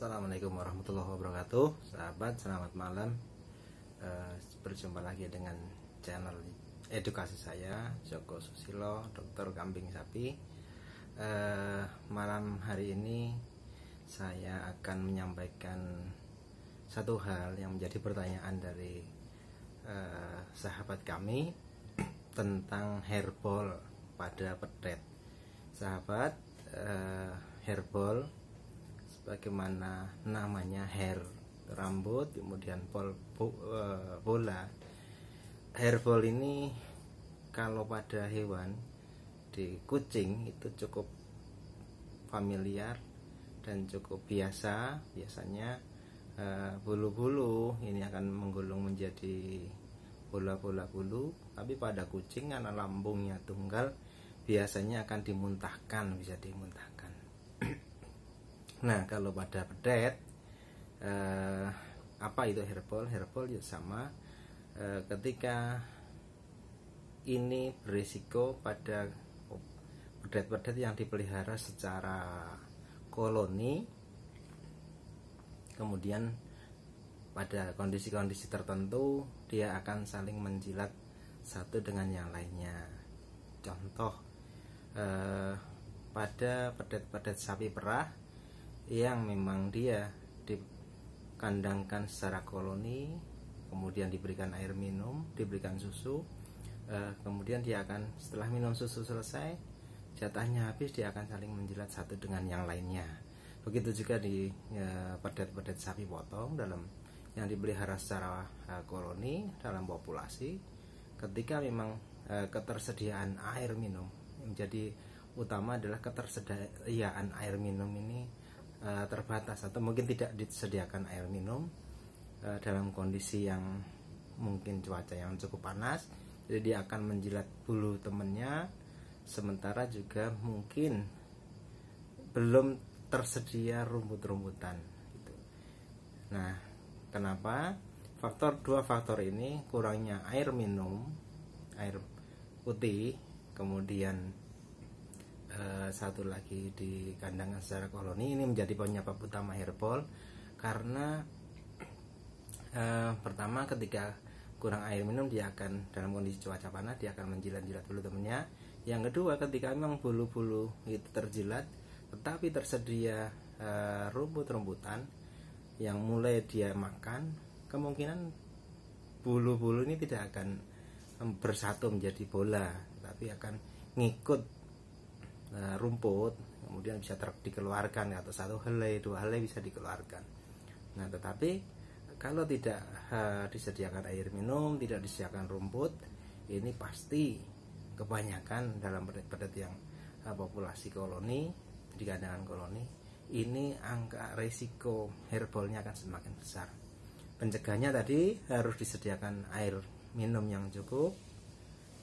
Assalamualaikum warahmatullahi wabarakatuh. Sahabat, selamat malam. Berjumpa lagi dengan channel edukasi saya, Joko Susilo, Dokter Kambing Sapi. Malam hari ini saya akan menyampaikan satu hal yang menjadi pertanyaan dari sahabat kami tentang hairball pada pedet. Sahabat, hairball bagaimana namanya, hair rambut, kemudian bola. Hairball ini kalau pada hewan, di kucing itu cukup familiar dan cukup biasanya bulu-bulu ini akan menggulung menjadi bola-bola bulu. Tapi pada kucing karena lambungnya tunggal, biasanya akan bisa dimuntahkan. Nah, kalau pada pedet, apa itu hairball? Hairball ya sama, ketika ini berisiko pada pedet-pedet yang dipelihara secara koloni, kemudian pada kondisi-kondisi tertentu dia akan saling menjilat satu dengan yang lainnya. Contoh, pada pedet-pedet sapi perah yang memang dia dikandangkan secara koloni, kemudian diberikan air minum, diberikan susu, kemudian dia akan setelah minum susu selesai, jatahnya habis, dia akan saling menjilat satu dengan yang lainnya. Begitu juga di pedet-pedet sapi potong dalam yang dipelihara secara koloni dalam populasi. Ketika memang ketersediaan air minum menjadi utama, adalah ketersediaan air minum ini terbatas atau mungkin tidak disediakan air minum dalam kondisi yang mungkin cuaca yang cukup panas, jadi dia akan menjilat bulu temannya, sementara juga mungkin belum tersedia rumput-rumputan gitu. Nah, kenapa? Dua faktor ini, kurangnya air minum, air putih, kemudian satu lagi di kandang secara koloni, ini menjadi penyebab utama hairball. Karena pertama, ketika kurang air minum, dia akan dalam kondisi cuaca panas, dia akan menjilat-jilat bulu temannya. Yang kedua, ketika memang bulu-bulu itu terjilat tetapi tersedia rumput-rumputan yang mulai dia makan, kemungkinan bulu-bulu ini tidak akan bersatu menjadi bola, tapi akan ngikut rumput, kemudian bisa dikeluarkan, atau satu helai, dua helai bisa dikeluarkan. Nah, tetapi kalau tidak disediakan air minum, tidak disediakan rumput, ini pasti kebanyakan dalam pedet-pedet yang populasi koloni, di kandangan koloni, ini angka resiko hairballnya akan semakin besar. Pencegahannya tadi harus disediakan air minum yang cukup,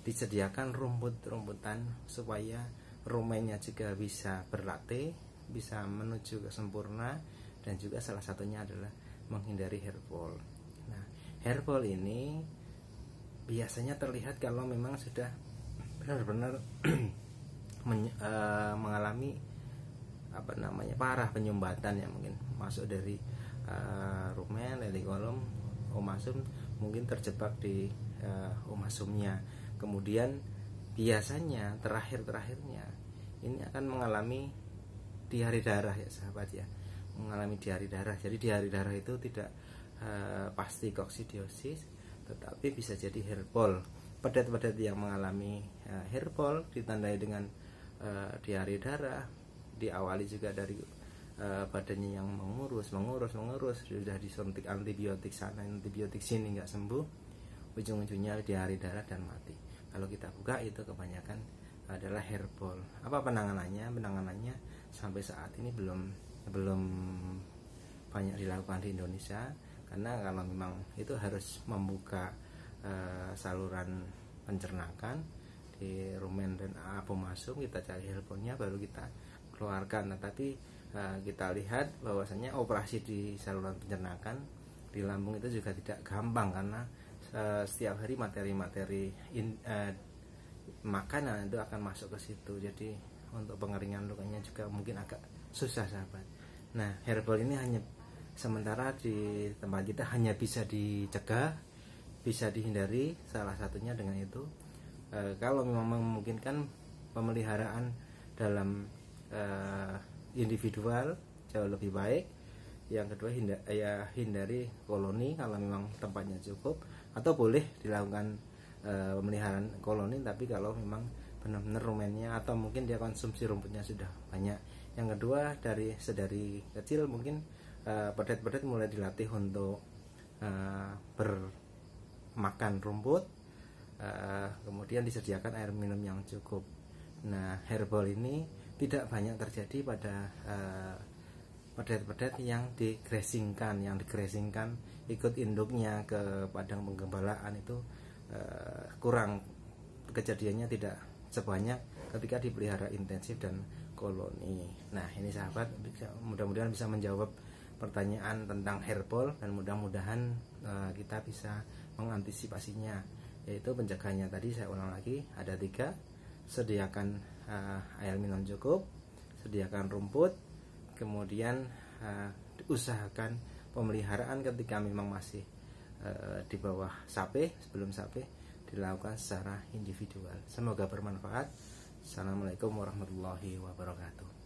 disediakan rumput-rumputan supaya rumennya juga bisa berlatih, bisa menuju ke sempurna, dan juga salah satunya adalah menghindari hairball. Nah, hairball ini biasanya terlihat kalau memang sudah benar-benar mengalami parah penyumbatan, yang mungkin masuk dari rumen, lelikolom, omasum, mungkin terjebak di omasumnya. Kemudian biasanya terakhirnya ini akan mengalami diare darah, ya sahabat ya, mengalami diare darah. Jadi diare darah itu tidak pasti koksidiosis, tetapi bisa jadi hairball. Pedet-pedet yang mengalami hairball ditandai dengan diare darah, diawali juga dari badannya yang mengurus, sudah disuntik antibiotik sana, antibiotik sini nggak sembuh, ujung-ujungnya diare darah dan mati. Kalau kita buka, itu kebanyakan adalah hairball. Apa penanganannya? Penanganannya sampai saat ini belum banyak dilakukan di Indonesia, karena kalau memang itu harus membuka saluran pencernakan di rumen dan apomasum, kita cari hairballnya baru kita keluarkan. Nah, tapi kita lihat bahwasanya operasi di saluran pencernakan di lambung itu juga tidak gampang, karena setiap hari materi-materi makanan itu akan masuk ke situ. Jadi untuk pengeringan lukanya juga mungkin agak susah, sahabat. Nah, herbal ini hanya sementara di tempat kita hanya bisa dicegah, bisa dihindari, salah satunya dengan itu. Kalau memang memungkinkan pemeliharaan dalam individual jauh lebih baik. Yang kedua hindari koloni kalau memang tempatnya cukup, atau boleh dilakukan pemeliharaan koloni tapi kalau memang benar-benar rumennya atau mungkin dia konsumsi rumputnya sudah banyak. Yang kedua sedari kecil mungkin pedet-pedet mulai dilatih untuk bermakan rumput, kemudian disediakan air minum yang cukup. Nah, herbal ini tidak banyak terjadi pada pedet-pedet yang digrazingkan ikut induknya ke padang penggembalaan, itu kurang, kejadiannya tidak sebanyak ketika dipelihara intensif dan koloni. Nah, ini sahabat, mudah-mudahan bisa menjawab pertanyaan tentang herbal dan mudah-mudahan kita bisa mengantisipasinya, yaitu penjagaannya tadi saya ulang lagi ada 3. Sediakan air minum cukup, sediakan rumput, kemudian usahakan pemeliharaan ketika memang masih di bawah sape, sebelum sape dilakukan secara individual. Semoga bermanfaat. Assalamualaikum warahmatullahi wabarakatuh.